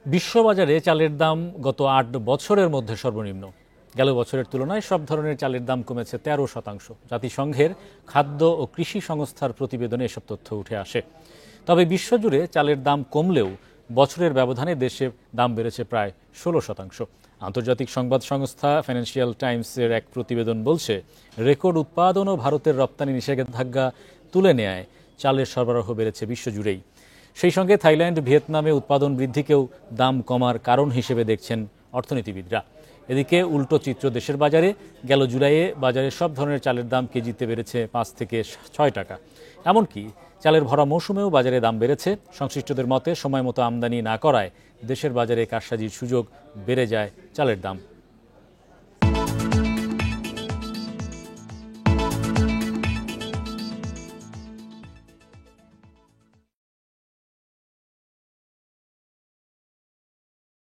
বিশ্ববাজারে চালের দাম গত ৮ বছরের মধ্যে সর্বনিম্ন। গেল বছরের তুলনায় সব ধরনের চালের দাম কমেছে ১৩%। জাতিসংঘের খাদ্য ও কৃষি সংস্থার প্রতিবেদনে এসব তথ্য উঠে আসে। তবে বিশ্বজুড়ে চালের দাম কমলেও বছরের ব্যবধানে দেশে দাম বেড়েছে প্রায় ১৬%। আন্তর্জাতিক সংবাদ সংস্থা ফাইন্যান্সিয়াল টাইমসের এক প্রতিবেদন বলছে, রেকর্ড উৎপাদন ও ভারতের রপ্তানি নিষেধাজ্ঞা তুলে নেয় চালের সরবরাহ বেড়েছে বিশ্বজুড়েই। সেই সঙ্গে থাইল্যান্ড, ভিয়েতনামে উৎপাদন বৃদ্ধিকেও দাম কমার কারণ হিসেবে দেখছেন অর্থনীতিবিদরা। এদিকে উল্টো চিত্র দেশের বাজারে। গেল জুলাইয়ে বাজারে সব ধরনের চালের দাম কেজিতে বেড়েছে ৫ থেকে ৬ টাকা। এমনকি চালের ভরা মৌসুমেও বাজারে দাম বেড়েছে। সংশ্লিষ্টদের মতে, সময় মতো আমদানি না করায় দেশের বাজারে কারসাজির সুযোগ বেড়ে যায় চালের দাম।